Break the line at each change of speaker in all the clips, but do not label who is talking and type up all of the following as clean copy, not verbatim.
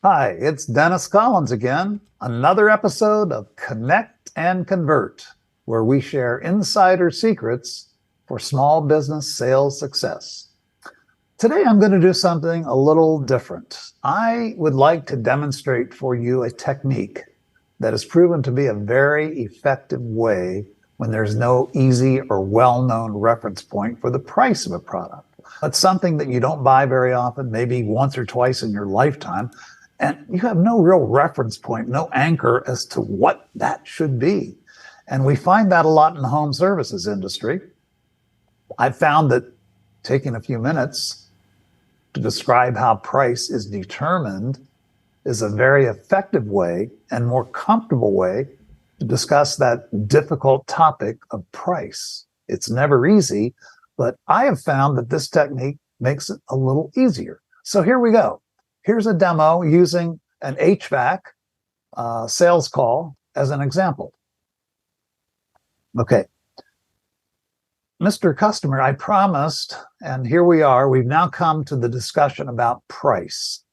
Hi, it's Dennis Collins again. Another episode of Connect and Convert, where we share insider secrets for small business sales success. Today, I'm going to do something a little different. I would like to demonstrate for you a technique that has proven to be a very effective way when there's no easy or well-known reference point for the price of a product. It's something that you don't buy very often, maybe once or twice in your lifetime, and you have no real reference point, no anchor as to what that should be. And we find that a lot in the home services industry. I've found that taking a few minutes to describe how price is determined is a very effective way and more comfortable way to discuss that difficult topic of price. It's never easy, but I have found that this technique makes it a little easier. So here we go. Here's a demo using an HVAC sales call as an example. Okay. Mr. Customer, I promised, and here we are. We've now come to the discussion about price.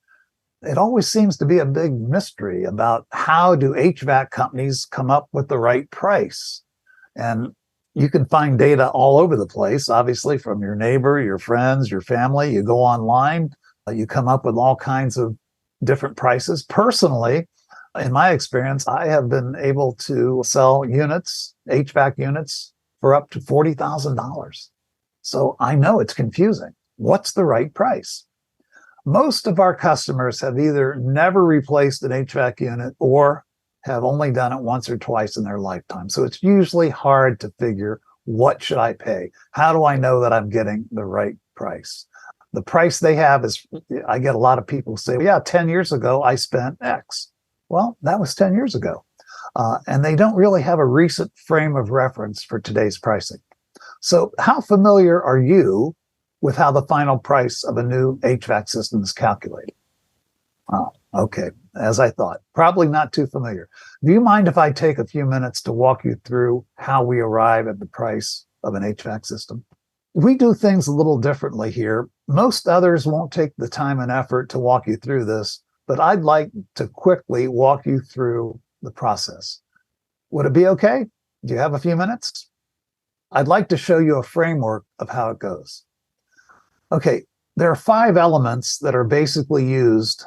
It always seems to be a big mystery about how do HVAC companies come up with the right price. And you can find data all over the place, obviously, from your neighbor, your friends, your family. You go online, you come up with all kinds of different prices. Personally, in my experience, I have been able to sell units, HVAC units, for up to $40,000. So I know it's confusing. What's the right price? Most of our customers have either never replaced an HVAC unit or have only done it once or twice in their lifetime. So it's usually hard to figure, what should I pay? How do I know that I'm getting the right price? The price they have is, I get a lot of people say, yeah, 10 years ago, I spent X. Well, that was 10 years ago. And they don't really have a recent frame of reference for today's pricing. So how familiar are you with how the final price of a new HVAC system is calculated? Oh, okay. As I thought, probably not too familiar. Do you mind if I take a few minutes to walk you through how we arrive at the price of an HVAC system? We do things a little differently here. Most others won't take the time and effort to walk you through this, but I'd like to quickly walk you through the process. Would it be okay? Do you have a few minutes? I'd like to show you a framework of how it goes. Okay, there are 5 elements that are basically used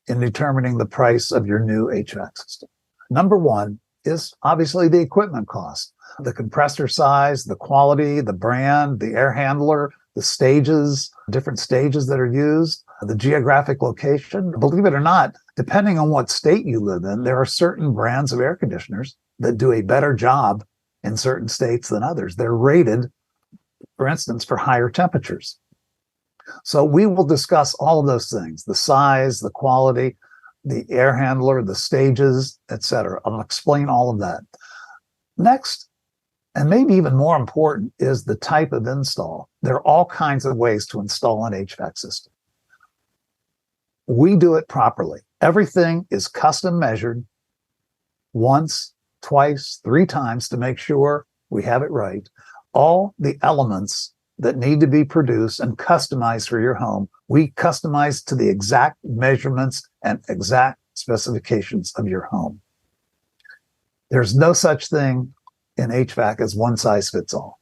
in determining the price of your new HVAC system. Number 1 is obviously the equipment cost, the compressor size, the quality, the brand, the air handler, the stages, different stages that are used, the geographic location. Believe it or not, depending on what state you live in, there are certain brands of air conditioners that do a better job in certain states than others. They're rated, for instance, for higher temperatures. So we will discuss all of those things, the size, the quality, the air handler, the stages, etc. I'll explain all of that. Next, and maybe even more important, is the type of install. There are all kinds of ways to install an HVAC system. We do it properly. Everything is custom measured once, twice, 3 times to make sure we have it right. All the elements that need to be produced and customized for your home, we customize to the exact measurements and exact specifications of your home. There's no such thing in HVAC as one size fits all.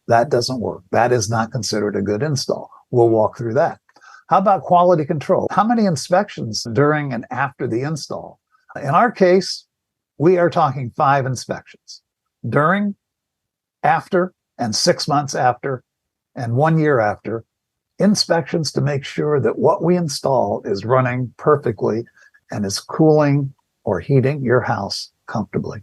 That doesn't work. That is not considered a good install. We'll walk through that. How about quality control? How many inspections during and after the install? In our case, we are talking 5 inspections. During, after, and 6 months after, and 1 year after, inspections to make sure that what we install is running perfectly and is cooling or heating your house comfortably.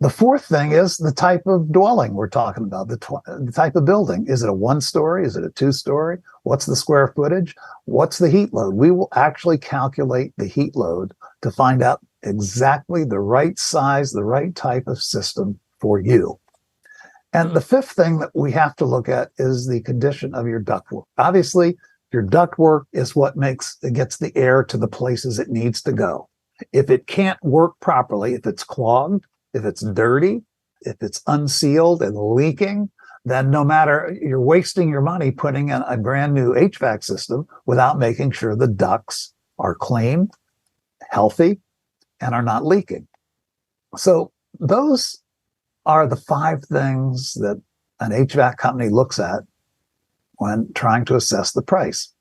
The 4th thing is the type of dwelling we're talking about, the type of building. Is it a 1-story? Is it a 2-story? What's the square footage? What's the heat load? We will actually calculate the heat load to find out exactly the right size, the right type of system for you. And the 5th thing that we have to look at is the condition of your ductwork. Obviously, your ductwork is what gets the air to the places it needs to go. If it can't work properly, if it's clogged, if it's dirty, if it's unsealed and leaking, then no matter, you're wasting your money putting in a brand new HVAC system without making sure the ducts are clean, healthy, and are not leaking. So those are the 5 things that an HVAC company looks at when trying to assess the price.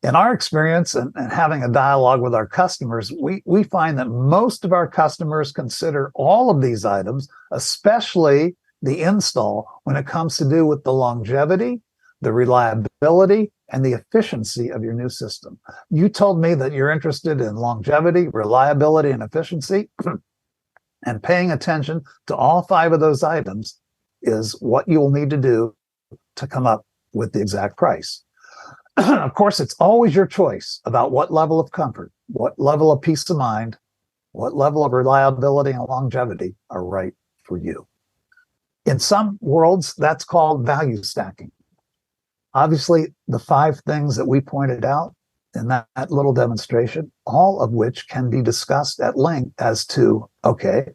In our experience and having a dialogue with our customers, we find that most of our customers consider all of these items, especially the install, when it comes to do with the longevity, the reliability, and the efficiency of your new system. You told me that you're interested in longevity, reliability, and efficiency, and paying attention to all 5 of those items is what you will need to do to come up with the exact price. Of course, it's always your choice about what level of comfort, what level of peace of mind, what level of reliability and longevity are right for you. In some worlds, that's called value stacking. Obviously, the 5 things that we pointed out in that little demonstration, all of which can be discussed at length as to, okay,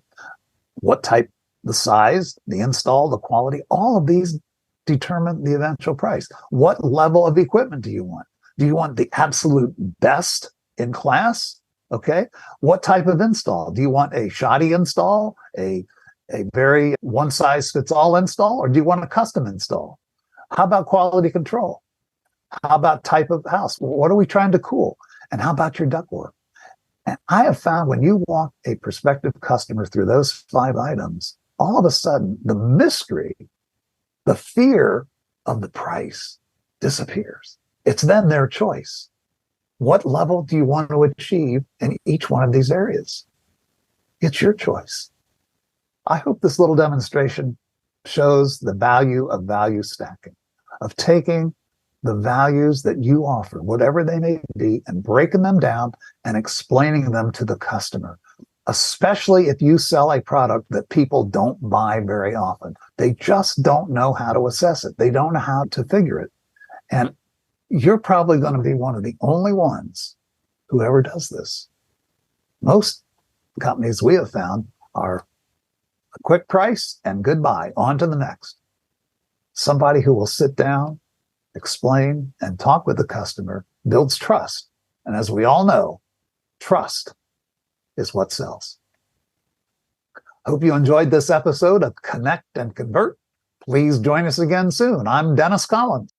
what type, the size, the install, the quality, all of these determine the eventual price. What level of equipment do you want? Do you want the absolute best in class? Okay. What type of install? Do you want a shoddy install, a very one-size-fits-all install, or do you want a custom install? How about quality control? How about type of house? What are we trying to cool? And how about your ductwork? And I have found when you walk a prospective customer through those 5 items, all of a sudden the mystery, the fear of the price disappears. It's then their choice. What level do you want to achieve in each one of these areas? It's your choice. I hope this little demonstration shows the value of value stacking, of taking the values that you offer, whatever they may be, and breaking them down and explaining them to the customer, especially if you sell a product that people don't buy very often. They just don't know how to assess it. They don't know how to figure it. And you're probably going to be one of the only ones who ever does this. Most companies we have found are a quick price and goodbye, on to the next. Somebody who will sit down, explain, and talk with the customer builds trust. And as we all know, trust is what sells. Hope you enjoyed this episode of Connect and Convert. Please join us again soon. I'm Dennis Collins.